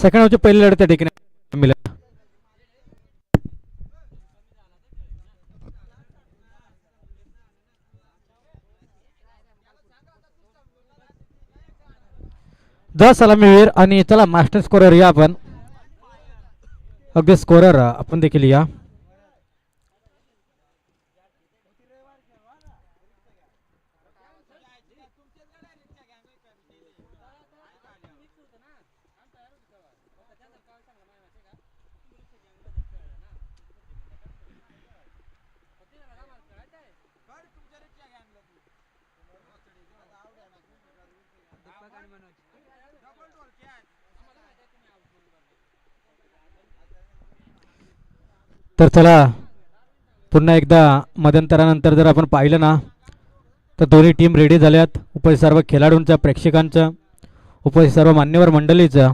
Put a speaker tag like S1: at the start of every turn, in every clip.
S1: Second हाफची पहिली लढत त्या ठिकाणी मिळाली. द सलामीवीर आणि चला मास्टर स्कोरर या आपण अगदी स्कोरर आपण देखील या. तर चला पुन्हा एकदा मध्यंतरानंतर जर आपण पाहिलं ना तर दोन्ही टीम रेडी झाल्यात. उपस्थित सर्व खेळाडूंचं, प्रेक्षकांचं, उपस्थित सर्व मान्यवर मंडळीचं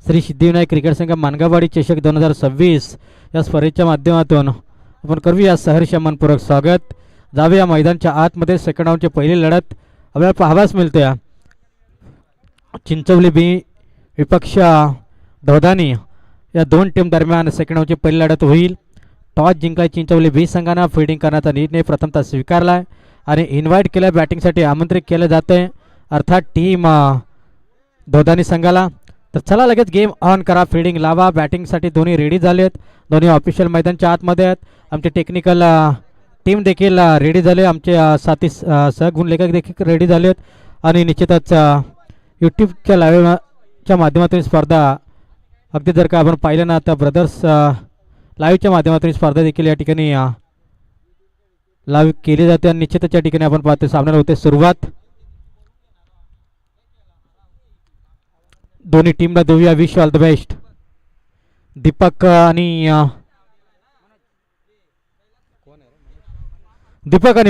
S1: श्री सिद्धिविनायक क्रिकेट संघ मानगावाडी चषक 2026 या स्पर्धेच्या माध्यमातून आपण करूया सहर्ष मनपूर्वक स्वागत. जाऊया मैदानच्या आतमध्ये. सेकंड राऊंडची पहिली लढत आपल्याला पाहाव्यास मिळते. चिंचवली बी विपक्ष धोदानी या दोन टीम दरम्यान सेकंड राऊंडची पहिली लढत होईल. टॉस जिंकला चिंचवली बी संघानं फिल्डिंग करण्याचा निर्णय प्रथमतः स्वीकारला आहे आणि इन्व्हाइट केलं, बॅटिंगसाठी आमंत्रित केलं जातं आहे अर्थात टीम धोदानी संघाला. तर चला लगेच गेम ऑन करा, फिल्डिंग लावा. बॅटिंगसाठी दोन्ही रेडी झालेत. दोन्ही ऑफिशियल मैदानच्या आतमध्ये आहेत. आमचे टेक्निकल टीम देखील रेडी झाले. आमचे साथी सहगुणलेखक देखील रेडी झालेत आणि निश्चितच यूट्यूबच्या लाईव्हच्या माध्यमातून स्पर्धा अगदी जर का आपण पाहिलं ना तर ब्रदर्स लाईव्हच्या माध्यमातून स्पर्धा देखील या ठिकाणी लाईव्ह केली जाते आणि निश्चितच या ठिकाणी आपण पाहतो सामन्याला होते सुरुवात. दोन्ही टीमला देऊया wish all the best. Deepak आणि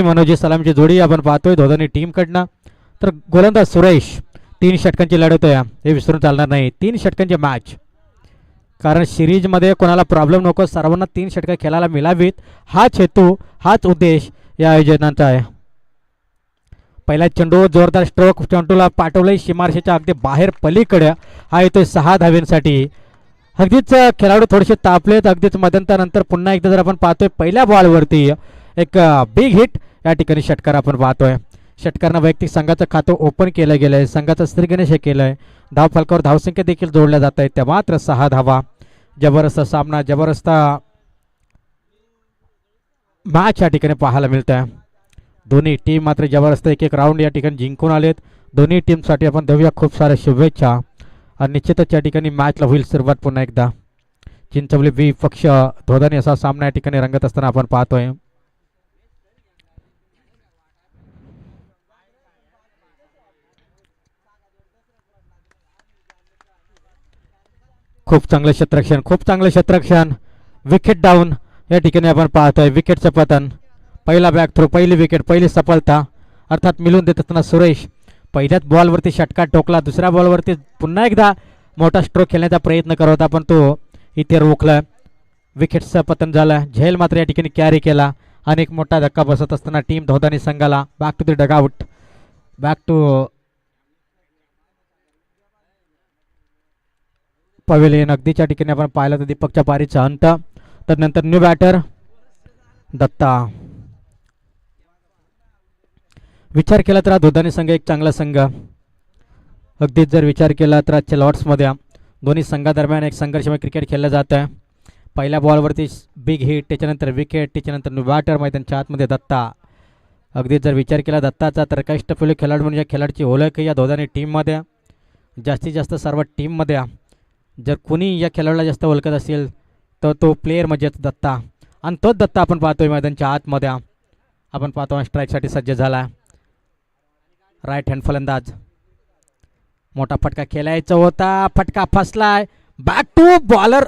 S1: मनोज सलामची जोडी आपण पाहतोय धोदानी टीमकडनं. तर गोलंदाज सुरेश. 3 षटकांची लढत आहे, हे विसरून चालणार नाही. 3 षटकांची मॅच, कारण सिरीजमध्ये कोणाला प्रॉब्लेम नको, सर्वांना 3 षटकं खेळायला मिळावीत, हाच हेतू, हाच उद्देश या आयोजनाचा आहे. पहिला चेंडू जोरदार स्ट्रोक, चेंडूला पाठवलंय सीमारेषेच्या अगदी बाहेर पलीकडे. हा येतोय 6 धावेंसाठी. अगदीच खेळाडू थोडेसे तापलेत. अगदीच मध्यंतरानंतर पुन्हा एकदा जर आपण पाहतोय पहिल्या बॉलवरती एक बिग हिट या ठिकाणी षटकार आपण पाहतोय. षटकारांना वैयक्तिक संघाचं खातं ओपन केलं गेलं आहे. संघाचं श्रीगणेश हे केलं आहे. धाव फलकावर धावसंख्या देखील जोडल्या जात आहेत, त्या मात्र 6 धावा. जबरदस्त सामना, जबरदस्त मॅच या ठिकाणी पाहायला मिळत आहे. दोन्ही टीम मात्र जबरदस्त एक एक राऊंड या ठिकाणी जिंकून आलेत. दोन्ही टीमसाठी आपण देऊया खूप साऱ्या शुभेच्छा आणि निश्चितच या ठिकाणी मॅचला होईल सुरुवात पुन्हा एकदा. चिंचवली बी पक्ष धोदानी असा सामना या ठिकाणी रंगत असताना आपण पाहतोय. खूप चांगलं क्षेत्ररक्षण, खूप चांगलं क्षेत्ररक्षण. विकेट डाऊन या ठिकाणी आपण पाहतोय. विकेटचं पतन. पहिला बॅक थ्रो, पहिली विकेट, पहिली सफलता अर्थात मिळून देत असताना सुरेश. पहिल्याच बॉलवरती षटकार ठोकला, दुसऱ्या बॉलवरती पुन्हा एकदा मोठा स्ट्रोक खेळण्याचा प्रयत्न करत होता पण तो इथे रोखला. विकेटचं पतन झालं. झेल मात्र या ठिकाणी कॅरी केला आणि एक मोठा धक्का बसत असताना टीम धोदानी संघाला back to the dugout, back to pavilion. अगदीच्या ठिकाणी आपण पाहिलं तर दीपकच्या पारीचा अंत. त्यानंतर न्यू बॅटर दत्ता. विचार केला तर धोदानी संघ एक चांगला संघ. अगदीच जर विचार केला तर आजच्या लॉर्ड्समध्ये दोन्ही संघादरम्यान एक संघर्षमय क्रिकेट खेळलं जात आहे. पहिल्या बॉलवरती बिग हिट, त्याच्यानंतर विकेट, त्याच्यानंतर न्यू बॅटर मैदानच्या आतमध्ये दत्ता. अगदीच जर विचार केला दत्ताचा तर कष्टफुल खेळाडू म्हणजे खेळाडूची ओळख या धोदानी टीममध्ये. जास्तीत जास्त सर्व टीममध्ये जर कोणी या खेळाडूला जास्त ओळखत असेल तर तो प्लेयर म्हणजेच दत्ता. आणि तोच दत्ता आपण पाहतोय मैदानच्या आतमध्ये. आपण पाहतो स्ट्राईकसाठी सज्ज झाला. राईट हँड फलंदाज. मोठा फटका खेळायचा होता, फटका फसलाय. Back to bowler.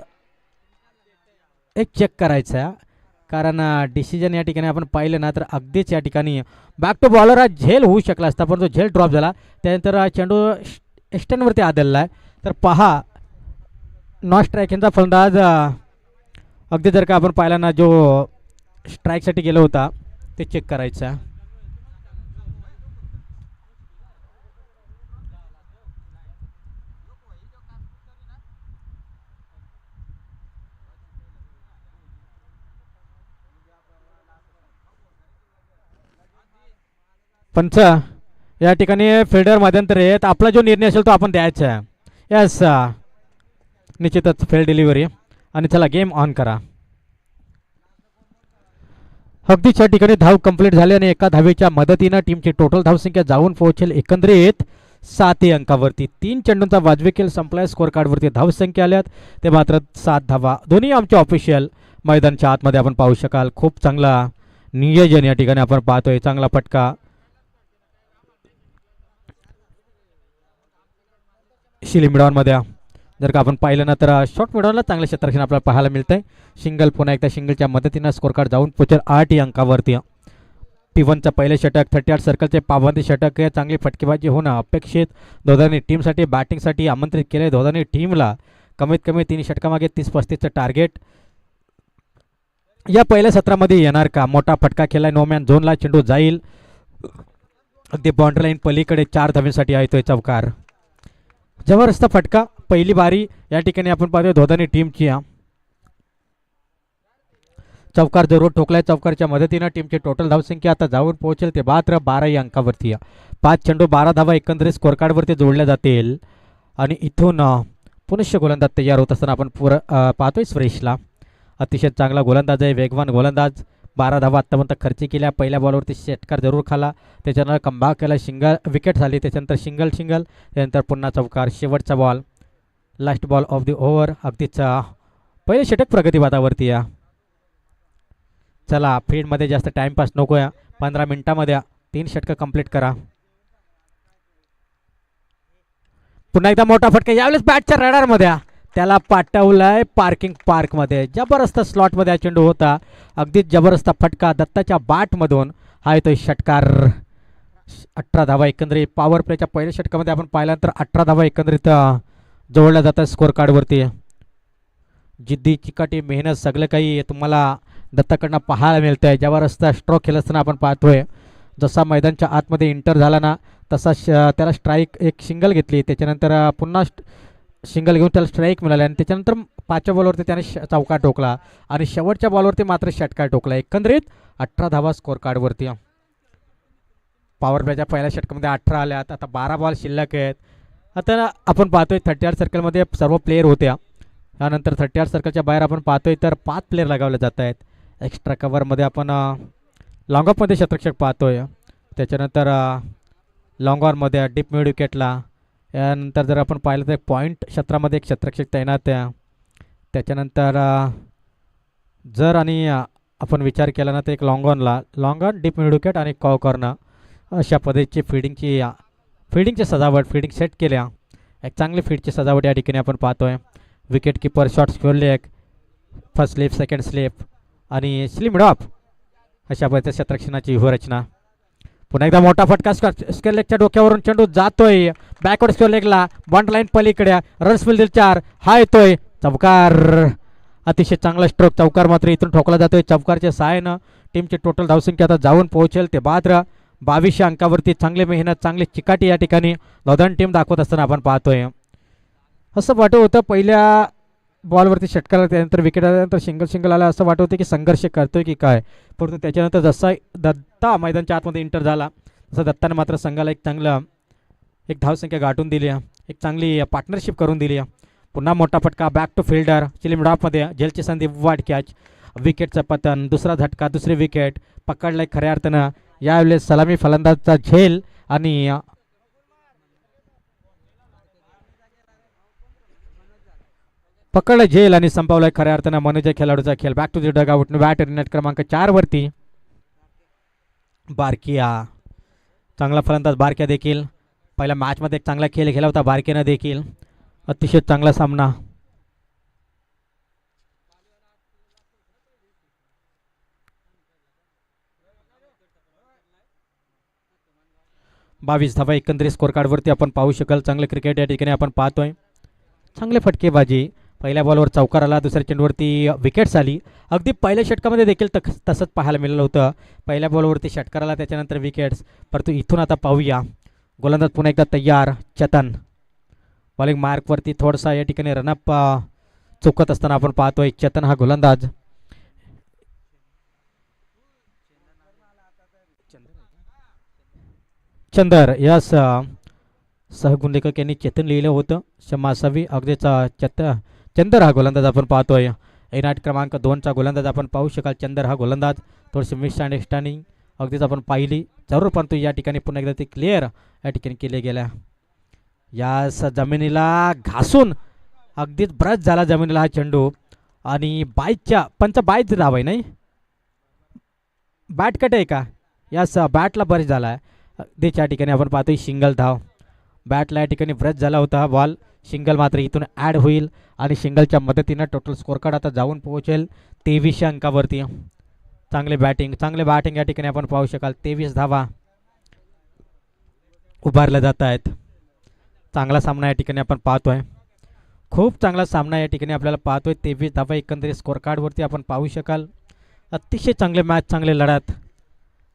S1: एक चेक करायचा, कारण डिसिजन या ठिकाणी आपण पाहिलं ना तर अगदीच या ठिकाणी बॅक टू बॉलर हा झेल होऊ शकला असता पण तो झेल ड्रॉप झाला. त्यानंतर चेंडू एक्स्टनवरती आदळला आहे. तर पहा नॉन स्ट्रायकिंगचा फलंदाज अगदी जर का आपण पाहिला ना जो स्ट्राईकसाठी गेला होता ते चेक करायचं. पंच या ठिकाणी फिल्डर मध्यंतर आहेत. आपला जो निर्णय असेल तो आपण द्यायचा आहे. यस निश्चितच फेल डिलिव्हरी. आणि चला गेम ऑन करा. अगदीच या ठिकाणी धाव कंप्लीट झाली आणि एका धावेच्या मदतीनं टीमची टोटल धावसंख्या जाऊन पोहोचेल एकंदरीत 7 अंकावरती. 3 चेंडूंचा वाजवी खेळ संपलाय. स्कोर कार्डवरती धावसंख्या आल्यात ते मात्र 7 धावा. दोन्ही आमच्या ऑफिशियल मैदानच्या आतमध्ये आपण पाहू शकाल. खूप चांगला नियोजन या ठिकाणी आपण पाहतोय. चांगला फटका शिली मिडॉनमध्ये जर का आपण पाहिलं ना तर शॉर्ट मिडॉनला चांगलं क्षेत्ररक्षण आपल्याला पाहायला मिळतंय. सिंगल पुन्हा एकदा सिंगलच्या मदतीनं स्कोर कार्ड जाऊन पोचेल 8 अंकावरती. P1चं पहिलं षटक 38 सर्कलचे पाबंदी षटक आहे. चांगली फटकेबाजी होणं अपेक्षित. दोघांनी टीमसाठी बॅटिंगसाठी आमंत्रित केले. दोघांनी टीमला कमीत कमी 3 षटकामागे 30-35चं टार्गेट या पहिल्या सत्रामध्ये येणार का. मोठा फटका केलाय. नोमॅन झोनला चेंडू जाईल अगदी बाउंड्री लाईन पलीकडे. 4 धावेसाठी येतोय चौकार. जबरदस्त फटका. पहिली बारी या ठिकाणी आपण पाहतोय दोघांनी टीमची. चौकार जरूर ठोकलाय. चौकारच्या मदतीनं टीमची टोटल धावसंख्या आता जाऊन पोहोचेल ते मात्र 12 अंकावरती. 5 चेंडू 12 धावा एकंदरीत स्कोर कार्डवरती जोडल्या जातील. आणि इथून पुनश्च गोलंदाज तयार होत असताना आपण पाहतोय सुरेशला. अतिशय चांगला गोलंदाज आहे. वेगवान गोलंदाज. 12 धावा आत्तापर्यंत खर्च केल्या. पहिल्या बॉलवरती षटकार जरूर खाला. त्याच्यानंतर कमबॅक केला. सिंगल विकेट झाली. त्याच्यानंतर सिंगल त्यानंतर पुन्हा चौकार. शेवटचा ball last ball of the over. अगदीच पहिले षटक प्रगतीवादावरती या. चला फील्डमध्ये जास्त टाइमपास नको या. 15 मिनिटांमध्ये 3 षटकं कंप्लीट करा. पुन्हा एकदा मोठा फटका. यावेळेस बॅटच्या रडारमध्ये त्याला पाठवलाय पार्किंग पार्कमध्ये. जबरदस्त स्लॉटमध्ये चेंडू होता. अगदीच जबरदस्त फटका दत्ताच्या बॅटमधून हा येतोय षटकार. 18 धावा एकंदरीत. पॉवर प्लेच्या पहिल्या षटकामध्ये आपण पाहिल्यानंतर 18 धावा एकंदरीत जोडल्या जातात स्कोर कार्डवरती. जिद्दी चिकाटी मेहनत सगळं काही तुम्हाला दत्ताकडनं पाहायला मिळतं आहे. जबरदस्त स्ट्रोक खेळत असताना आपण पाहतोय. जसा मैदानच्या आतमध्ये इंटर झाला ना तसा त्याला स्ट्राईक एक सिंगल घेतली. त्याच्यानंतर पुन्हा सिंगल घेऊन त्याला स्ट्राईक मिळाला आणि त्याच्यानंतर 5व्या बॉलवरती त्याने चौकार ठोकला आणि शेवटच्या बॉलवरती मात्र षटकार ठोकला. एकंदरीत 18 धावा स्कोर कार्डवरती. पॉवर प्लेच्या पहिल्या षटकामध्ये 18 आल्यात. आता 12 बॉल शिल्लक आहेत. आता आपण पाहतोय 38 सर्कलमध्ये सर्व प्लेयर होत्या. त्यानंतर 38 सर्कलच्या बाहेर आपण पाहतोय तर 5 प्लेयर लगावले जात आहेत. एक्स्ट्रा कव्हरमध्ये आपण लॉंग ऑफमध्ये क्षेत्ररक्षक पाहतोय. त्याच्यानंतर लॉंग ऑनमध्ये डीप मिड विकेटला. यानंतर जर आपण पाहिलं तर पॉईंट क्षेत्रामध्ये एक क्षेत्ररक्षक तैनात आहे. त्याच्यानंतर जर आणि आपण विचार केला ना तर एक long on deep mid wicket आणि कॉर्नर अशा पद्धतीची फिल्डिंगची सजावट फिल्डिंग सेट केल्या. एक चांगली फील्डची सजावट या ठिकाणी आपण पाहतोय. Wicket keeper short square leg first slip second slip आणि स्लिम ड्रॉप अशा पद्धतीच्या क्षेत्ररक्षणाची व्यूहरचना. पुन्हा एकदा मोठा फटका. स्क्वेअर लेगच्या डोक्यावरून चेंडू जातोय बॅकवर्ड स्क्वेअर लेगला. बॉन्ड लाईन पलीकडे. रन्स मिळतील 4. हा येतोय चौकार. अतिशय चांगला स्ट्रोक. चौकार मात्र इथून ठोकला जातोय. चौकारच्या सहाय्यानं टीमची टोटल धावसंख्या आता जाऊन पोहोचेल ते मात्र 22 अंकावरती. चांगली मेहनत चांगली चिकाटी या ठिकाणी दोघांनी टीम दाखवत असताना आपण पाहतोय. असं वाटत होतं पहिल्या बॉलवरती षटकार त्यानंतर विकेट आल्यानंतर सिंगल आला असं वाटत होतं की संघर्ष करतोय की काय. परंतु त्याच्यानंतर जसा दत्ता मैदानच्या आतमध्ये इंटर झाला तसं दत्ताने मात्र संघाला एक धावसंख्या गाठून दिली. एक चांगली पार्टनरशिप करून दिली. पुन्हा मोठा फटका. Back to fielder. चिलिम ड्रॉपमध्ये झेलची संधी. Wide catch. विकेटचं पतन. दुसरा झटका. दुसरी विकेट पकडलाय खऱ्या अर्थानं. यावेळेस सलामी फलंदाजचा झेल आणि पकडलं झेल आणि संपवलाय खऱ्या अर्थानं मनोजय खेळाडूचा खेळ. Back to the dugout. बॅट नेट क्रमांक 4 वरती बारकिया. चांगला फलंदाज बारकिया देखील पहिल्या मॅचमध्ये एक चांगला खेळ खेळला होता बारकियानं देखील. अतिशय चांगला सामना. 22 धावा एकंदरीत स्कोर कार्डवरती आपण पाहू शकाल. चांगलं क्रिकेट या ठिकाणी आपण पाहतोय. चांगले फटकेबाजी. पहिल्या बॉलवर चौकार आला. दुसऱ्या चेंडूवरती विकेट्स आली. अगदी पहिल्या षटकामध्ये देखील तसंच पाहायला मिळालं होतं. पहिल्या बॉलवरती षटकार आला त्याच्यानंतर विकेट्स. परंतु इथून आता पाहूया. गोलंदाज पुन्हा एकदा तयार. चेतन बॉलिंग मार्कवरती थोडासा या ठिकाणी रनअप चुकत असताना आपण पाहतोय. चेतन हा गोलंदाज. चंदर यास सहगुणलेखक यांनी चेतन लिहिलं होतं, क्षमा असावी. अगदीच चंदर हा गोलंदाज आपण पाहतोय. एनाट क्रमांक 2चा गोलंदाज आपण पाहू शकाल. चंदर हा गोलंदाज थोडीशी मिसअंडरस्टँडिंग अगदीच आपण पाहिली जरूर, परंतु या ठिकाणी पुन्हा एकदा ती क्लिअर या ठिकाणी केले गेल्या. यास जमिनीला घासून अगदीच ब्रश झाला जमिनीला हा चेंडू आणि पंच बायच धाव आहे नाही, बॅट कट आहे का, यास बॅटला ब्रश झाला आहे. अगदीच या ठिकाणी आपण पाहतोय सिंगल धाव. बॅटला या ठिकाणी ब्रश झाला होता हा बॉल, सिंगल मात्र इथून ॲड होईल आणि सिंगलच्या मदतीनं टोटल स्कोर कार्ड आता जाऊन पोहोचेल 2300 अंकावरती. चांगले बॅटिंग या ठिकाणी आपण पाहू शकाल. 23 धावा उभारल्या जात आहेत. चांगला सामना या ठिकाणी आपण पाहतोय, खूप चांगला सामना या ठिकाणी आपल्याला पाहतोय. 23 धावा एकंदरीत स्कोर कार्डवरती आपण पाहू शकाल. अतिशय चांगले मॅच, चांगले लढत.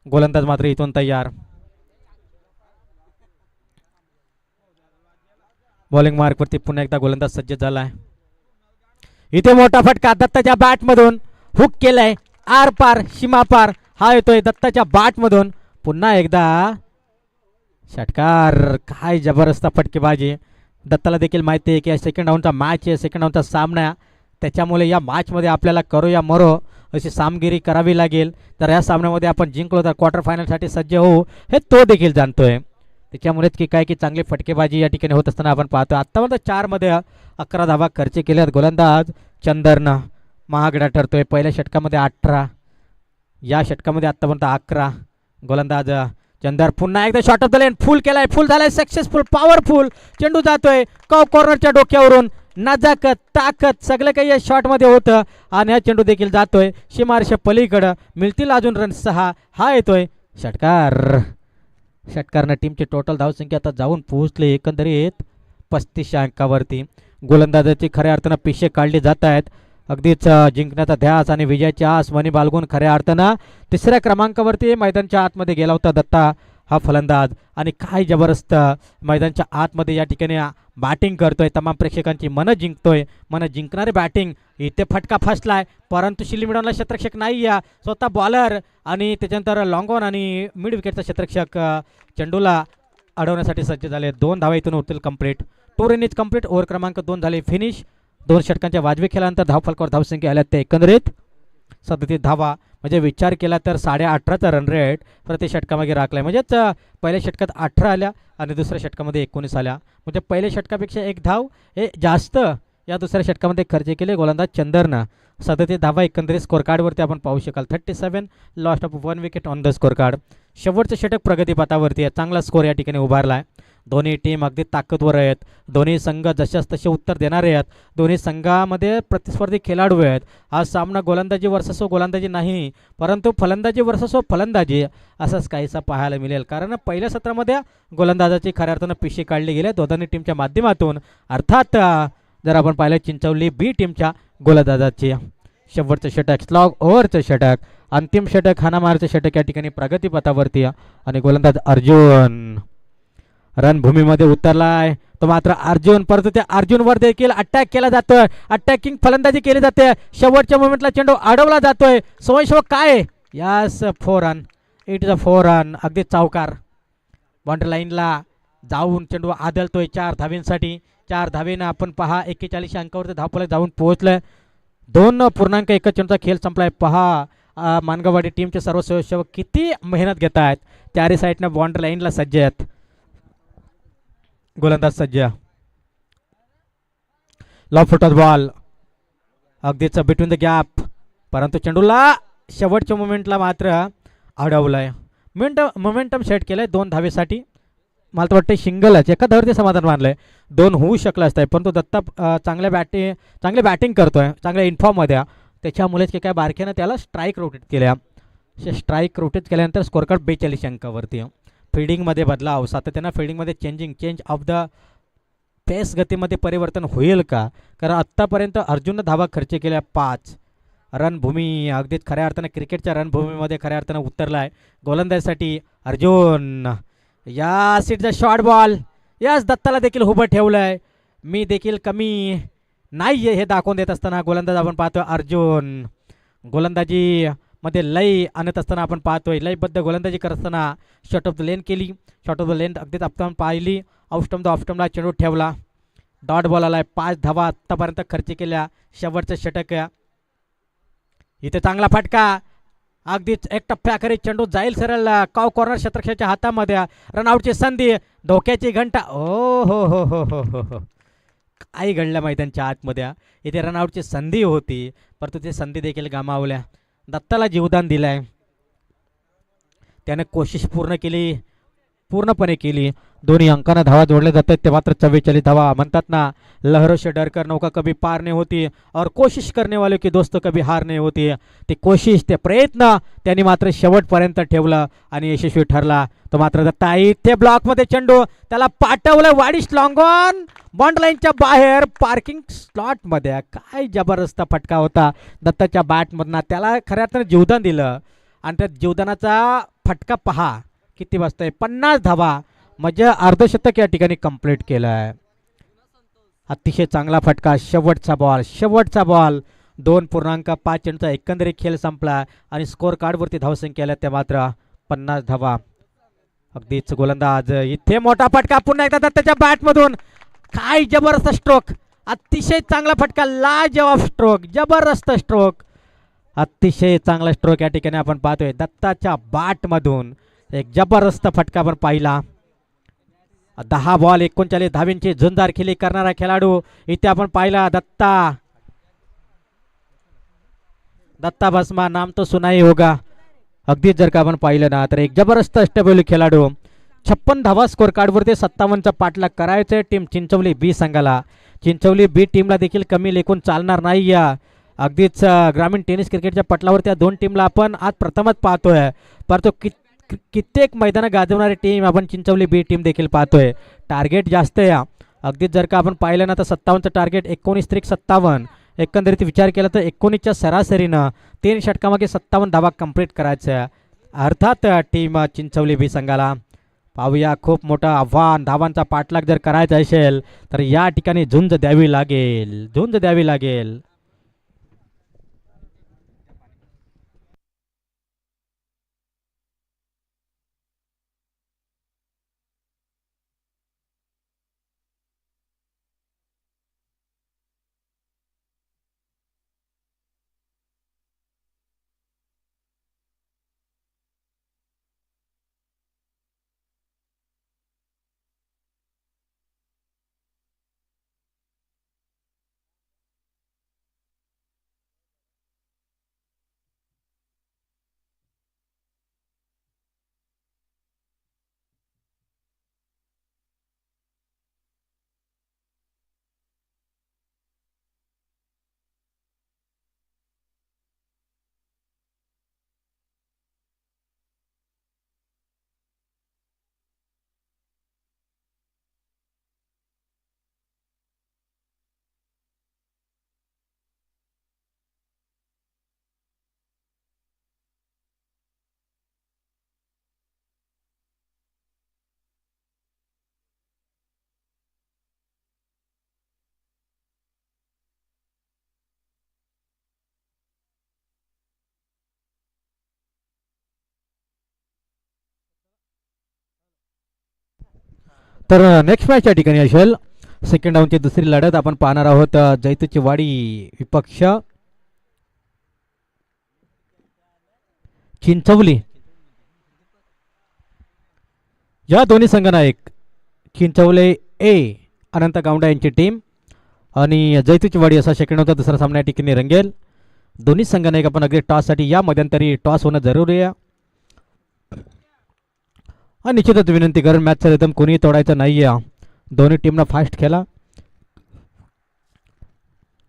S1: गोलंदाज मात्र इथून तयार. बॉलिंग मार्कवरती पुन्हा एकदा गोलंदाज सज्ज झाला आहे. इथे मोठा फटका दत्ताच्या बॅटमधून हुक केलाय, आर पार सीमा पार हा येतोय दत्ताच्या बॅटमधून. पुन्हा एकदा षटकार. काय जबरदस्त फटकेबाजी. दत्ताला देखील माहिती आहे की सेकंड राऊंडचा मॅच आहे, सेकंड राऊंडचा सामना, त्याच्यामुळे या मॅचमध्ये आपल्याला करो या मरो अशी सामगिरी करावी लागेल. तर या सामन्यामध्ये आपण जिंकलो तर क्वार्टर फायनलसाठी सज्ज होऊ हे तो देखील जाणतोय. त्याच्यामुळेच की काय की चांगली फटकेबाजी या ठिकाणी होत असताना आपण पाहतो. आत्तापर्यंत 4मध्ये 11 धावा खर्च केल्यात गोलंदाज चंदरनं. महागडा ठरतोय. पहिल्या षटकामध्ये 18, या षटकामध्ये आत्तापर्यंत 11. गोलंदाज चंदर पुन्हा एकदा शॉट ऑफ द लेन फुल केलाय, फुल झालाय, सक्सेसफुल, पॉवरफुल चेंडू जातोय कॉर्नरच्या डोक्यावरून. नजाकत, ताकद सगळं काही या शॉटमध्ये होतं आणि हा चेंडू देखील जातोय सीमारेषे पलीकडं. मिळतील अजून रन 6. हा येतोय षटकार. षटकारनं टीमची टोटल धावसंख्या आता जाऊन पोहोचले एकंदरीत 35 अंकावरती. गोलंदाजाची खऱ्या अर्थानं पिशे काढली जात आहेत. अगदीच जिंकण्याचा ध्यास आणि विजयाची आस मनी बाळगून खऱ्या अर्थानं 3ऱ्या क्रमांकावरती मैदानच्या आतमध्ये गेला होता दत्ता हा फलंदाज. आणि काय जबरदस्त मैदानच्या आतमध्ये या ठिकाणी बॅटिंग करतोय, तमाम प्रेक्षकांची मनं जिंकतोय. मनं जिंकणारी बॅटिंग. इथे फटका फसलाय परंतु शिल्ली मिडॉनला क्षेत्ररक्षक नाही या, स्वतः बॉलर आणि त्याच्यानंतर लॉंग ऑन आणि मिड विकेटचा क्षेत्ररक्षक चेंडूला अडवण्यासाठी सज्ज झाले. 2 धावा इथून होतील complete. 2 run is complete. Over क्रमांक 2 झाले फिनिश. 2 षटकांच्या वाजवी खेळानंतर धावफलकावर धावसंख्या आल्या ते एकंदरीत 37 धावा. म्हणजे विचार केला तर 18.5चा रन रेट प्रति षटकामागे राखलाय. म्हणजेच पहिल्या षटकात 18 आल्या आणि दुसऱ्या षटकामध्ये 19 आल्या. म्हणजे पहिल्या षटकापेक्षा 1 धाव हे जास्त या दुसऱ्या षटकामध्ये खर्च केले गोलंदाज चंदरनं. 37 धावा एकंदरीत स्कोर कार्डवरती आपण पाहू शकाल. 37 lost of 1 wicket on the score card. शेवटचं षटक प्रगतीपथावरती आहे. चांगला स्कोर या ठिकाणी उभारला आहे. दोन्ही टीम अगदी ताकदवर आहेत. दोन्ही संघ जशाच तसे उत्तर देणारे आहेत. दोन्ही संघामध्ये प्रतिस्पर्धी खेळाडू आहेत. हा सामना गोलंदाजी वर्सेस गोलंदाजी नाही, परंतु फलंदाजी वर्सेस फलंदाजी असंच काहीसा पाहायला मिळेल. कारण पहिल्या सत्रामध्ये गोलंदाजाची खऱ्या अर्थानं पिशी काढली गेली दोन्ही टीमच्या माध्यमातून. अर्थात जर आपण पाहिलं चिंचवली बी टीमच्या गोलंदाजाची शेवटचं षटक, स्लॉग ओव्हरचं षटक, अंतिम षटक, हाणामारचं षटक या ठिकाणी प्रगतीपथावरती आणि गोलंदाज अर्जुन रणभूमीमध्ये उतरलाय. तो मात्र अर्जुन, परंतु त्या अर्जुनवर देखील अटॅक केला जातोय. अटॅकिंग फलंदाजी केली जाते. शेवटच्या मोमेंटला चेंडू अडवला जातोय. सोयीशो काय यास 4 run. It is a 4 run. अगदी चौकार. बाउंड्री लाईनला जाऊन चेंडू आदळतोय 4 धावींसाठी. 4 धावेनं आपण पहा 41 अंकावरती धावफलक जाऊन पोहोचलंय. 2.1 चेंडूचा खेळ संपलाय. पहा मानगाववाडी टीमचे सर्व स्वयंसेवक किती मेहनत घेत आहेत. 4 साईडनं बाउंड्री लाईनला सज्ज आहेत. गोलंदाज सज्ज. लॉब फुटत बॉल अगदीच बिटवीन द गॅप, परंतु चेंडूला शेवटच्या मोमेंटला मात्र अडवलंय. मोमेंटम सेट केलंय 2 धावेसाठी. मला तर वाटतं सिंगलच एका धावेवरती समाधान मानलंय. 2 होऊ शकलं असतं, परंतु दत्ता चांगले बॅटिंग करतोय, चांगल्या इन्फॉर्ममध्ये. त्याच्यामुळेच की काय बारक्यानं त्याला स्ट्राईक रोटेट केल्या. स्ट्राईक रोटेट केल्यानंतर स्कोर कार्ड 42 अंकावरती. फिल्डिंगमध्ये बदलाव सातत्यानं, फिल्डिंगमध्ये चेंज ऑफ द पेस गतीमध्ये परिवर्तन होईल का? कारण आत्तापर्यंत अर्जुननं धावा खर्च केल्या 5. रणभूमी अगदीच खऱ्या अर्थानं क्रिकेटच्या रणभूमीमध्ये खऱ्या अर्थानं उतरला आहे गोलंदाजीसाठी अर्जुन. या सीटचा शॉर्ट बॉल, याच दत्ताला देखील उभं ठेवलं आहे. मी देखील कमी नाही आहे हे दाखवून देत असताना गोलंदाज आपण पाहतो अर्जुन. गोलंदाजी मध्ये लय आणत असताना आपण पाहतोय. लयबद्ध गोलंदाजी करत असताना शॉट ऑफ द लेन केली. शॉट ऑफ द लेन अगदीच आपण पाहिली. ऑफस्टमला चेंडू ठेवला. डॉट बॉल आलाय. 5 धावा आत्तापर्यंत खर्च केल्या. शेवटचं षटक इथे चांगला फटका. अगदीच एक टप्प्याखाली चेंडू जाईल सरळ काव कॉर्नर क्षेत्रक्षाच्या हातामध्ये. रनआउटची संधी. धोक्याची घंटा. ओ हो हो हो हो हो हो काही घडलं मैदानच्या आतमध्ये. इथे रनआउटची संधी होती परंतु ते संधी देखील गमावल्या. दत्ताला जीवदान दिलंय. त्याने कोशिश पूर्णपणे केली. दोन्ही अंकांना धावा जोडले जातात ते मात्र 44 धावा. म्हणतात ना, लहरों से डरकर नौका कभी पार नहीं होती और कोशिश करने वाले की दोस्त कभी हार नहीं होती. ते कोशिश ते प्रयत्न त्यांनी मात्र शेवटपर्यंत ठेवलं आणि यशस्वी ठरला. तो मात्र दत्ता इथे ब्लॉकमध्ये चेंडू त्याला पाठवलं. वाडीस लॉंग ऑन बॉन्ड लाईनच्या बाहेर पार्किंग स्लॉटमध्ये. काय जबरदस्त फटका होता दत्ताच्या बॅटमधनं. त्याला खऱ्या अर्थानं जीवदान दिलं आणि त्या जीवदानाचा फटका पहा किती वाजतोय. 50 धावा म्हणजे अर्धशतक या ठिकाणी कंप्लीट केलं आहे. अतिशय चांगला फटका. शेवटचा बॉल 2.5 चेंडूचा एकंदरीत खेळ संपला आणि स्कोर कार्डवरती धावसंख्या आल्या त्या मात्र 50 धावा. अगदीच गोलंदाज इथे मोठा फटका पुन्हा एकदा दत्ताच्या बॅटमधून. काय जबरदस्त स्ट्रोक. अतिशय चांगला फटका. लाजवाब स्ट्रोक. जबरदस्त स्ट्रोक. अतिशय चांगला स्ट्रोक या ठिकाणी आपण पाहतोय. दत्ताच्या बॅटमधून एक जबरदस्त फटका आपण पाहिला. 10 बॉल 39 धावींची झुंजार खेळी करणारा खेळाडू इथे आपण पाहिला. दत्ता भस्मा नाम तो सुनाई होगा. अगदीच जर का आपण पाहिलं ना तर एक जबरदस्त अष्टपैलू खेळाडू. 56 धावा स्कोर कार्डवरती 57चा पाठलाग करायचं टीम चिंचवली बी संघाला. चिंचवली बी टीमला देखील कमी लेखून चालणार नाही. अगदीच ग्रामीण टेनिस क्रिकेटच्या पटलावर त्या दोन टीमला आपण आज प्रथमच पाहतोय. परंतु कित्येक मैदानं गाजवणारी टीम आपण चिंचवली बी टीम देखील पाहतोय. टार्गेट जास्त आहे. अगदीच जर का आपण पाहिलं ना तर 57चं टार्गेट 19-57. एकंदरीत विचार केला तर 19च्या सरासरीनं 3 षटकामागे 57 धावा कंप्लीट करायचं. अर्थात टीम चिंचवली बी संघाला पाहूया खूप मोठं आव्हान. धावांचा पाठलाग जर करायचा असेल तर या ठिकाणी झुंज द्यावी लागेल. तर नेक्स्ट मॅच या ठिकाणी असेल सेकंड राऊंडची दुसरी लढत आपण पाहणार आहोत. जैतूची वाडी विपक्ष चिंचवली. या दोन्ही संघांना एक चिंचवले ए अनंत गावंडा यांची टीम आणि जैतूची वाडी असा सेकंड राऊंडचा दुसरा सामना या ठिकाणी रंगेल. दोन्ही संघांना एक आपण अगदी टॉससाठी या मध्यंतरी टॉस होणं जरुरी आहे. निश्चितच विनंती करून मॅचचा रिदम कोणी तोडायचं नाही आहे. दोन्ही टीमना फास्ट खेळा.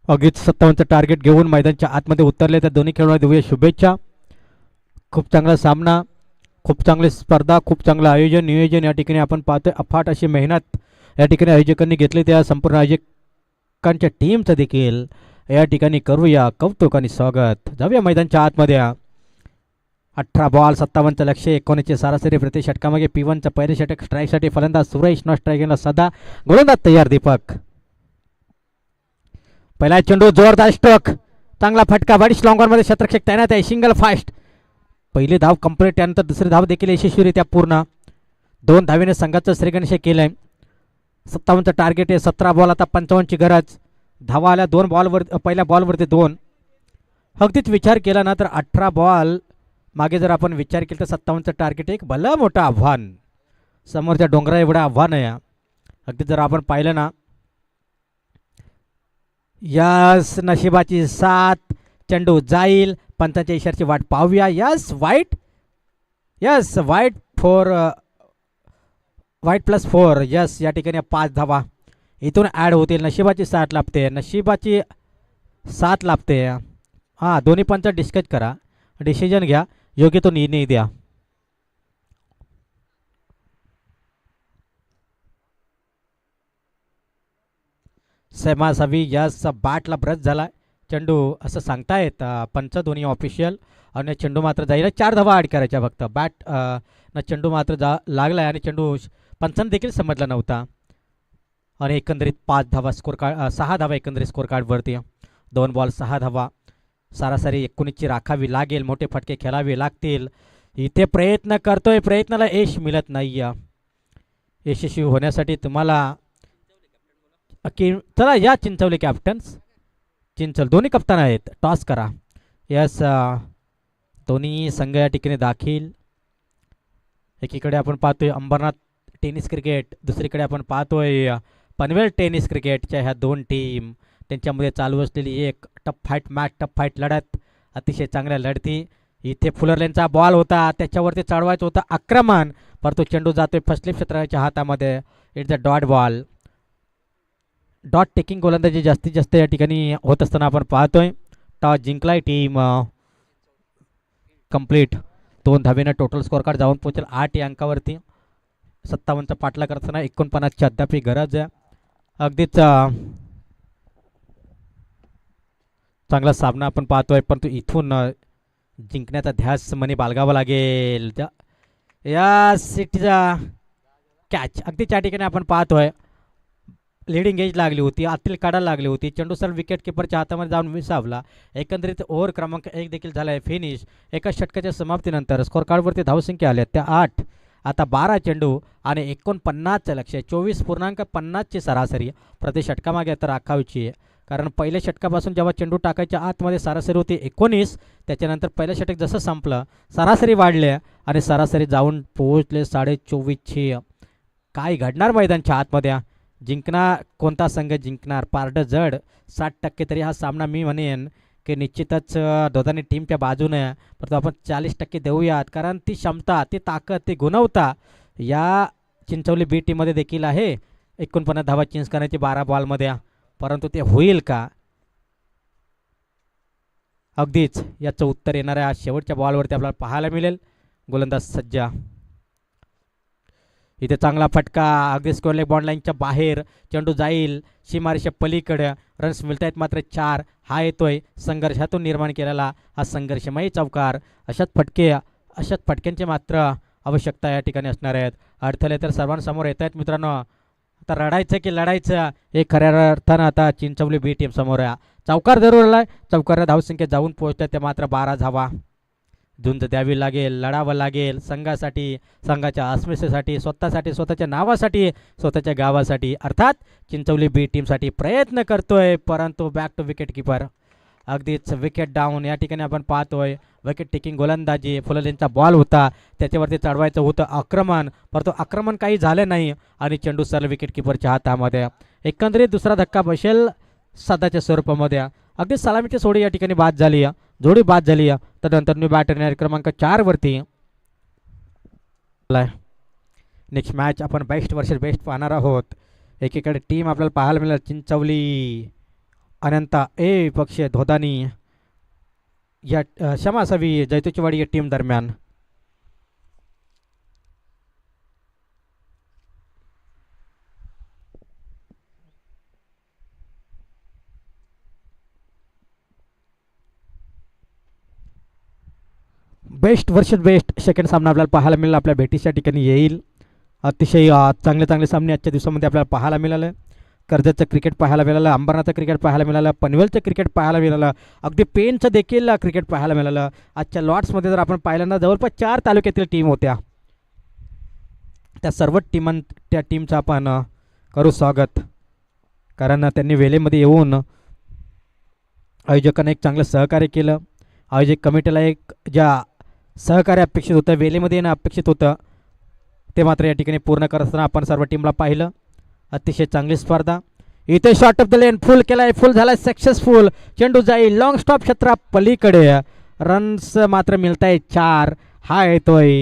S1: अगदीच 57चं टार्गेट घेऊन मैदानच्या आतमध्ये उतरले त्या दोन्ही खेळाडूंना देऊया शुभेच्छा. खूप चांगला सामना, खूप चांगली स्पर्धा, खूप चांगलं आयोजन नियोजन या ठिकाणी आपण पाहतोय. अफाट अशी मेहनत या ठिकाणी आयोजकांनी घेतली. त्या संपूर्ण आयोजकांच्या टीमचं देखील या ठिकाणी करूया कौतुक आणि स्वागत. जाऊया मैदानच्या आतमध्ये. 18 बॉल 57चं लक्ष्य 19ची सरासरी प्रति षटकामागे P1चं पहिले षटक. स्ट्राईकसाठी फलंदाज सुरेश न स्ट्राईकला सदा. गोलंदाज तयार दीपक. पहिला चेंडू जोरदार स्ट्रोक. चांगला फटका. वाडीस लॉंग ऑन मध्ये क्षेत्ररक्षक तैनात आहे. सिंगल फास्ट पहिली धाव कंप्लीट, त्यानंतर दुसरी धाव देखील यशस्वीरित्या पूर्ण. 2 धावेने संघाचं श्रीगणेश केलंय. 57चं टार्गेट आहे. 17 बॉल आता 55ची गरज. धावा आल्या 2 बॉलवर, पहिल्या बॉलवरती 2. अगदीच विचार केला ना तर 18 बॉल मागे जर आपण विचार केला तर 57चं टार्गेट एक भलं मोठं आव्हान, समोरच्या डोंगरा एवढं आव्हान आहे. अगदी जर आपण पाहिलं ना, यस नशिबाची साथ, चेंडू जाईल, पंचांच्या इशाऱ्याची वाट पाहूया. यस वाईट, यस वाईट फॉर वाईट +4. यस या ठिकाणी 5 धावा इथून ॲड होतील. नशिबाची साथ लाभते, नशिबाची साथ लाभते. हां, दोन्ही पंच डिस्कस करा, डिसिजन घ्या, योग्य तो निर्णय द्या. सेमासावी यस बॅटला ब्रश झाला चेंडू असं सांगतायत पंच दोन्ही ऑफिशियल. आणि चेंडू मात्र जाईल. 4 धावा ॲड करायच्या फक्त. बॅट ना चेंडू मात्र लागला आणि चेंडू पंचांना देखील समजला नव्हता. आणि एकंदरीत 5 धावा स्कोर कार्ड, 6 धावा एकंदरीत स्कोर कार्डवरती. 2 बॉल 6 धावा. सरासरी 19ची राखावी लागेल, मोठे फटके खेळावे लागतील. इथे प्रयत्न करतोय, प्रयत्नाला यश मिळत नाही. यशस्वी होण्यासाठी तुम्हाला चला या चिंचवली कॅप्टन्स, दोन्ही कप्तान आहेत, टॉस करा. यस दोन्ही संघ या ठिकाणी दाखल. एकीकडे आपण पाहतोय अंबरनाथ टेनिस क्रिकेट, दुसरीकडे आपण पाहतोय पनवेल टेनिस क्रिकेटच्या ह्या 2 टीम. त्यांच्यामध्ये चालू असलेली एक tough fight match, tough fight लढत, अतिशय चांगल्या लढती. इथे फुलरलेनचा बॉल होता, त्याच्यावरती चढवायचं होतं आक्रमण, परंतु चेंडू जातोय फसलीप क्षेत्राच्या हातामध्ये. It's a dot ball. Dot taking गोलंदाजी जास्तीत जास्त या ठिकाणी होत असताना आपण पाहतोय. टॉस जिंकलाय टीम कंप्लीट. 2 धावेनं टोटल स्कोर कार्ड जाऊन पोहोचेल 8 या अंकावरती. 57चा पाठला करताना 49ची अद्यापही गरज आहे. अगदीच चांगला सामना आपण पाहतोय, परंतु इथून जिंकण्याचा ध्यास मनी बाळगावा लागेल. या सिटीचा कॅच अगदी त्या ठिकाणी आपण पाहतोय. लीडिंग एज लागली होती, आतील काढायला लागली होती. चेंडू सर विकेट किपरच्या हातामध्ये जाऊन विसावला. एकंदरीत ओव्हर क्रमांक 1 देखील झाला आहे फिनिश. एका षटकाच्या समाप्तीनंतर स्कोर कार्डवरती धावसंख्या आल्या त्या 8. आता 12 चेंडू आणि 49चं लक्ष, 24.50ची सरासरी प्रति षटकामागे तर राखायची आहे. कारण पहिल्या षटकापासून जेव्हा चेंडू टाकायच्या आतमध्ये सरासरी होती 19, त्याच्यानंतर पहिलं षटक जसं संपलं सरासरी वाढल्या आणि सरासरी जाऊन पोहोचले 24.5ची. काय घडणार मैदानच्या आतमध्ये? जिंकणार कोणता संघ जिंकणार? पारडं जड 60% तरी हा सामना मी म्हणेन की निश्चितच दोघांनी टीमच्या बाजूने, परंतु आपण 40% देऊयात, कारण ती क्षमता, ती ताकद, ती गुणवत्ता या चिंचवली बी टीममध्ये देखील आहे. 49 धावा चेंज करण्याची 12 बॉलमध्ये, परंतु ते होईल का? अगदीच याचं उत्तर येणाऱ्या शेवटच्या बॉलवरती आपल्याला पाहायला मिळेल. गोलंदाज सज्जा. इथे चांगला फटका, अगदी स्क्वेअर लेग बॉन्ड लाईनच्या बाहेर. चेंडू जाईल सीमारेषा पलीकडे. रन्स मिळत आहेत मात्र 4. हा येतोय संघर्षातून निर्माण केलेला हा संघर्षमयी चौकार. अशाच फटक्यांची मात्र आवश्यकता या ठिकाणी असणार आहेत. अडथळे तर सर्वांसमोर येत आहेत मित्रांनो. आता रडायचं की लढायचं हे खऱ्या अर्थानं आता चिंचवली बी टीम समोर आहे. चौकार जरूर आलाय, चौकारला धावसंख्या जाऊन पोहोचतात ते मात्र 12 धावा. झुंज द्यावी लागेल, लढावं लागेल संघासाठी, संघाच्या अस्मितेसाठी, स्वतःसाठी, स्वतःच्या नावासाठी, स्वतःच्या गावासाठी, अर्थात चिंचवली बी टीमसाठी प्रयत्न करतोय. परंतु बॅक टू विकेट किपर, अगदीच विकेट डाऊन या ठिकाणी आपण पाहतोय. विकेट टेकिंग गोलंदाजी, फुललेनचा बॉल होता, त्याच्यावरती चढवायचं होतं आक्रमण, परंतु आक्रमण काही झालं नाही आणि चेंडू सरळ विकेट किपरच्या हातामध्ये. एकंदरीत दुसरा धक्का बसेल सदाच्या स्वरूपामध्ये. अगदी सलामीची सोडी या ठिकाणी बाद झाली, जोडी बाद झाली. तदनंतर न्यू बॅटर क्रमांक 4 वरती. नेक्स्ट मॅच आपण बेस्ट वर्सेस बेस्ट पाहणार आहोत. एकीकडे टीम आपल्याला पाहायला मिळेल चिंचवली अनंता ए पक्ष धोदानी या क्षमासावी जैतुचीवाडी या टीम दरम्यान. बेस्ट वर्सेस बेस्ट सेकंड सामना आपल्याला पाहायला मिळेल, आपल्या भेटीच्या ठिकाणी येईल. अतिशय चांगले सामने आजच्या दिवसामध्ये आपल्याला पाहायला मिळाले. कर्जतचं क्रिकेट पाहायला मिळालं, अंबरनाथचं क्रिकेट पाहायला मिळालं, पनवेलचं क्रिकेट पाहायला मिळालं, अगदी पेनचं देखील क्रिकेट पाहायला मिळालं. आजच्या लॉट्समध्ये जर आपण पाहिलं ना, जवळपास 4 तालुक्यातील टीम होत्या. त्या सर्व त्या टीमचं आपण करू स्वागत, कारण त्यांनी वेळेमध्ये येऊन आयोजकांना एक चांगलं सहकार्य केलं. आयोजक कमिटीला एक ज्या सहकार्य अपेक्षित होतं, वेळेमध्ये येणं अपेक्षित होतं, ते मात्र या ठिकाणी पूर्ण करत असताना आपण सर्व टीमला पाहिलं. अतिशय चांगली स्पर्धा. इथे शॉट ऑफ द लेन फुल केलाय, फुल झालाय, सक्सेसफुल. चेंडू जाईल लॉंग स्टॉप क्षेत्रा पलीकडे. रन्स मात्र मिळत आहे 4. हा येतोय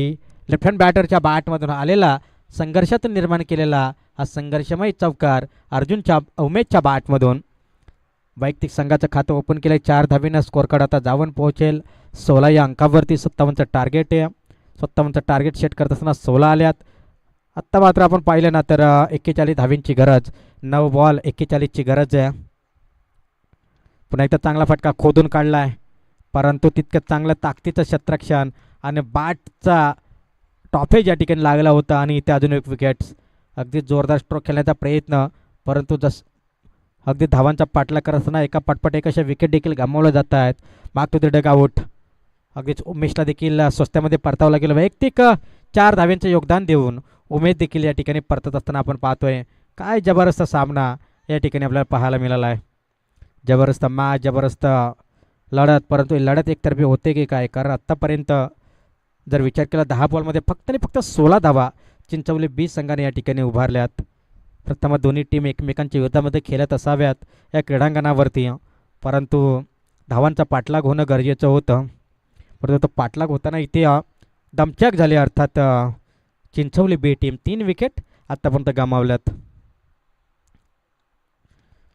S1: लेफ्ट हँड बॅटरच्या बॅटमधून आलेला, संघर्षातून निर्माण केलेला हा संघर्षमय चौकार अर्जुनच्या उमेशच्या बॅटमधून. वैयक्तिक संघाचं खातं ओपन केलं आहे. 4 धाबीनं स्कोर कार्ड आता जाऊन पोहोचेल 16 या अंकावरती. 57चं टार्गेट आहे. 57चं टार्गेट सेट करत असताना 16 आल्यात. आत्ता मात्र आपण पाहिलं ना तर 41 धावींची गरज, 9 बॉल 41ची गरज आहे. पुन्हा एकदा चांगला फटका खोदून काढला आहे, परंतु तितकं चांगलं ताकदीचं क्षेत्ररक्षण आणि बॅटचा टॉपेज या ठिकाणी लागला होता. आणि इथे अजून एक विकेट्स. अगदी जोरदार स्ट्रोक खेळण्याचा प्रयत्न, परंतु अगदी धावांचा पाठलाग करत असताना एका पाठपाठ एक अशा विकेट देखील गमावल्या जात आहेत. माग टू द डग आउट. अगदीच उमेशला देखील स्वस्त्यामध्ये परतावं लागेल. वैयक्तिक 4 धाव्यांचं योगदान देऊन उमेश देखील या ठिकाणी परतत असताना आपण पाहतोय. काय जबरदस्त सामना या ठिकाणी आपल्याला पाहायला मिळाला आहे. जबरदस्त मॅच, जबरदस्त लढत, परंतु ही लढत एकतर्फी होते की काय, कारण आत्तापर्यंत जर विचार केला 10 बॉलमध्ये फक्त आणि फक्त 16 धावा चिंचवली 20 संघाने या ठिकाणी उभारल्यात. प्रथम दोन्ही टीम एकमेकांच्या विरोधामध्ये खेळत असाव्यात या क्रीडांगणावरती, परंतु धावांचा पाठलाग होणं गरजेचं होतं. परंतु तो पाठलाग होताना इथे दमछाक झाली. अर्थात चिंचवली बी टीम 3 विकेट आत्तापर्यंत गमावल्यात.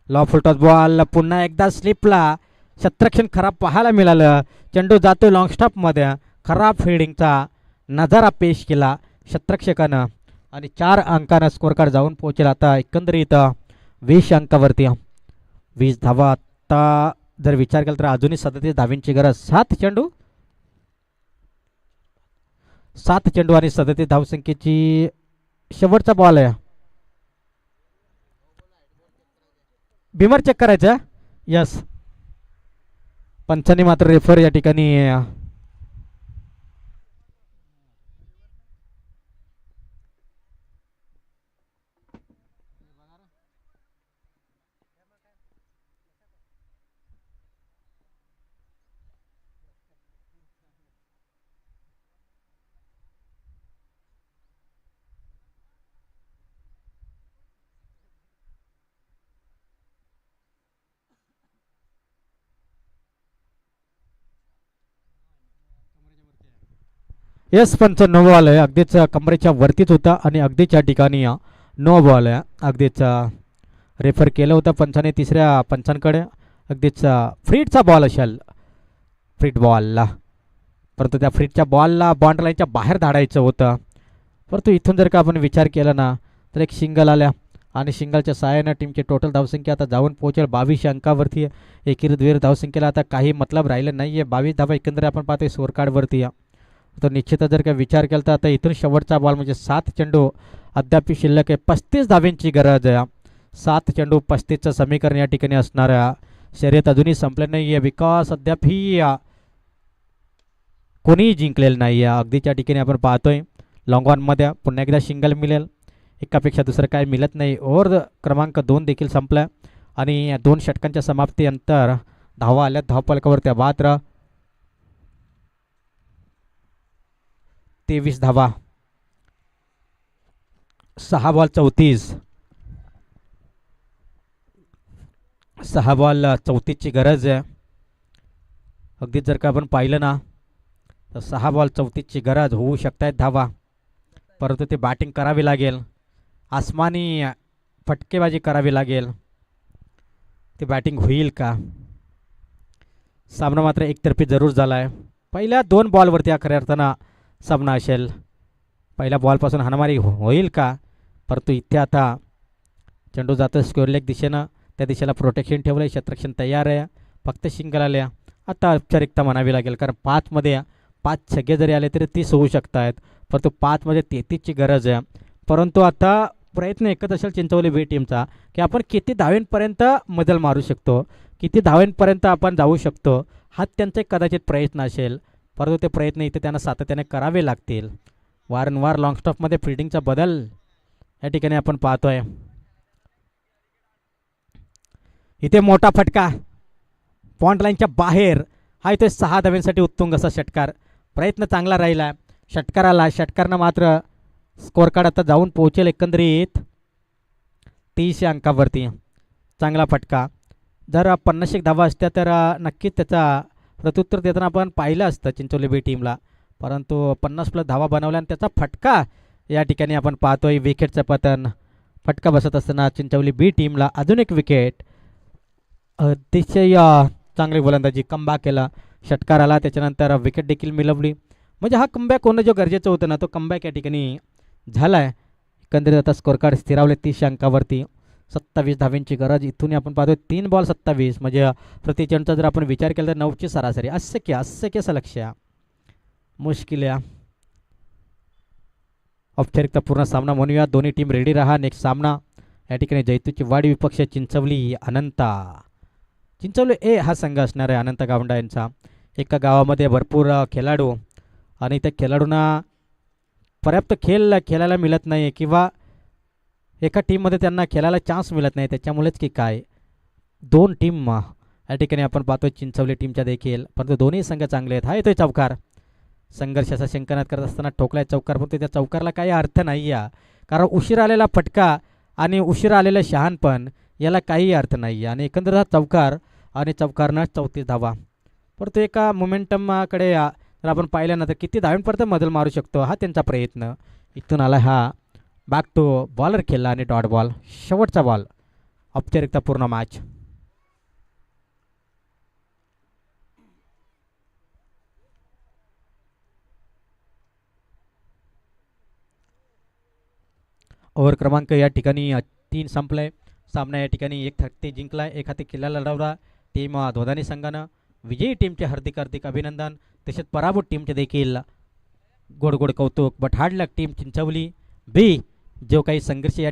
S1: लॉ फुलटॉस बॉल पुन्हा एकदा स्लिपला. क्षेत्ररक्षण खराब पाहायला मिळालं. चेंडू जातोय लॉंग स्टॉपमध्ये. खराब फिल्डिंगचा नजारा पेश केला क्षेत्ररक्षकानं आणि 4 अंकानं स्कोर कार्ड जाऊन पोहोचेल. आता एकंदरीत 20 अंकावरती 20 धावा. आत्ता जर विचार केला तर अजूनही 37 धावींची गरज. 7 चेंडू आणि 37 धावसंख्येची शेवटचा बॉल आहे. बिमर चेक करायचं. यस, पंचांनी मात्र रेफर या ठिकाणी येस पंच नो बॉल आहे. अगदीच कमरेच्या वरतीच होता आणि अगदीच या ठिकाणी नो बॉल आहे. अगदीच रेफर केलं होतं पंचाने तिसऱ्या पंचांकडे. अगदीच फ्रीटचा बॉल असेल, फ्रीट बॉलला, परंतु त्या फ्रीटच्या बॉलला बॉन्ड लाईनच्या बाहेर धाडायचं होतं. परंतु इथून जर का आपण विचार केला ना तर एक सिंगल आल्या आणि सिंगलच्या सहाय्यानं टीमची टोटल धावसंख्या आता जाऊन पोहोचेल 22 अंकावरती. एकीर धावसंख्येला आता काही मतलब राहिलं नाही आहे. 22 धावा एकंदरीत आपण पाहतोय स्कोर कार्डवरती. तर निश्चितच जर का विचार केला तर आता इथून शेवटचा बॉल म्हणजे 7 चेंडू अद्याप शिल्लक आहे. 35 धाव्यांची गरज आहे. 7 चेंडू 35चं समीकरण या ठिकाणी असणार आहे. शर्यत अजूनही संपलं नाही आहे. विकास अद्यापही कोणीही जिंकलेलं नाही आहे. अगदीच्या ठिकाणी आपण पाहतोय लॉंग ऑनमध्ये पुन्हा एकदा सिंगल मिळेल. एकापेक्षा दुसरं काय मिळत नाही. ओव्हर क्रमांक 2 देखील संपला आणि 2 षटकांच्या समाप्तीनंतर धावा आल्या धावपलकावर. त्या मात्र 23 धावा. 6 बॉल 34. 6 बॉल 34ची गरज आहे. अगदीच जर का आपण पाहिलं ना तर 6 बॉल 34ची गरज होऊ शकतायत धावा, परंतु ते बॅटिंग करावी लागेल. आसमानी फटकेबाजी करावी लागेल. ते बॅटिंग होईल का? सामना मात्र एकतर्फी जरूर झाला आहे. पहिल्या 2 बॉलवरती खऱ्या अर्थानं सामना असेल. पहिल्या बॉलपासून हाणामारी होईल का? परंतु इथे आता चेंडू जातो स्क्वेअर लेग दिशेनं. त्या दिशेला प्रोटेक्शन ठेवलं आहे. क्षेत्ररक्षण तयार आहे. फक्त सिंगल आल्या. आता औपचारिकता म्हणावी लागेल, कारण 5मध्ये 5 छग्गे जरी आले तरी 30 होऊ शकत आहेत, परंतु 5मध्ये 33ची गरज आहे. परंतु आता प्रयत्न एकच असेल चिंचवली बी टीमचा की आपण किती धावेंपर्यंत मजल मारू शकतो, किती धावेंपर्यंत आपण जाऊ शकतो, हा त्यांचा एक कदाचित प्रयत्न असेल. परंतु ते प्रयत्न इथे त्यांना सातत्याने करावे लागतील. वारंवार लॉंग स्टॉपमध्ये फिल्डिंगचा बदल या ठिकाणी आपण पाहतोय. इथे मोठा फटका पॉइंट लाईनच्या बाहेर. हा इथे 6 धाव्यांसाठी उत्तुंग असा षटकार. प्रयत्न चांगला राहिला षटकाराला. षटकारनं मात्र स्कोअर कार्ड आता जाऊन पोहोचेल एकंदरीत 30 अंकावरती. चांगला फटका. जर 50 धावा असत्या तर नक्कीच त्याचा प्रत्युत्तर देताना आपण पाहिलं असतं चिंचोली बी टीमला. परंतु 50+ धावा बनवल्या आणि त्याचा फटका या ठिकाणी आपण पाहतोय. विकेटचं पतन. फटका बसत असताना चिंचवली बी टीमला अजून एक विकेट. अतिशय चांगली गोलंदाजी. कमबॅक केला. षटकार आला त्याच्यानंतर विकेट देखील मिळवली. म्हणजे हा कमबॅक होणं जो गरजेचं होतं ना तो कमबॅक या ठिकाणी झाला आहे. एकंदरीत आता स्कोअर कार्ड स्थिरावले 30 अंकावरती. 27 धाव्यांची गरज. इथून आपण पाहतोय 3 बॉल 27 म्हणजे प्रति चेंडूचा जर आपण विचार केला तर 9ची सरासरी. अशक्य लक्ष्य मुश्किल आहे. औपचारिकता पूर्ण सामना म्हणूया. दोन्ही टीम रेडी राहा. नेक्स्ट सामना या ठिकाणी जैतूची वाडी विपक्ष चिंचवली अनंता. चिंचवली ए हा संघ असणार आहे अनंत गावंडा यांचा. एका गावामध्ये भरपूर खेळाडू आणि त्या खेळाडूंना पर्याप्त खेळायला मिळत नाही किंवा एका टीममध्ये त्यांना खेळायला चान्स मिळत नाही. त्याच्यामुळेच की काय 2 टीम या ठिकाणी आपण पाहतोय चिंचवली टीमच्या देखील. परंतु दोन्ही संघ चांगले आहेत. हा येतोय चौकार. संघर्षाचा शंकनात करत असताना ठोकलाय चौकार. पण त्या चौकारला काही अर्थ नाही आहे. कारण उशीर आलेला फटका आणि उशीर आलेलं शहाणपण याला काही अर्थ नाही आहे. आणि एकंदरीत हा चौकार आणि चौकारनं 34 धावा. परंतु एका मोमेंटमकडे जर आपण पाहिलं ना तर किती धाव्यांपर्यंत मदल मारू शकतो हा त्यांचा प्रयत्न. इथून आला हा बॅक टू बॉलर खेळला आणि डॉट बॉल. शेवटचा बॉल. औपचारिकता पूर्ण मॅच. ओव्हर क्रमांक या ठिकाणी 3 संपलाय. सामना या ठिकाणी 1 हाती जिंकलाय, 1 हाती किल्ला लढवला टीम धोदानी संघानं. विजयी टीमचे हार्दिक अभिनंदन. तसेच पराभूत टीमचे देखील गोड कौतुक. But hard luck team Chinchwali B जो काही संघर्ष या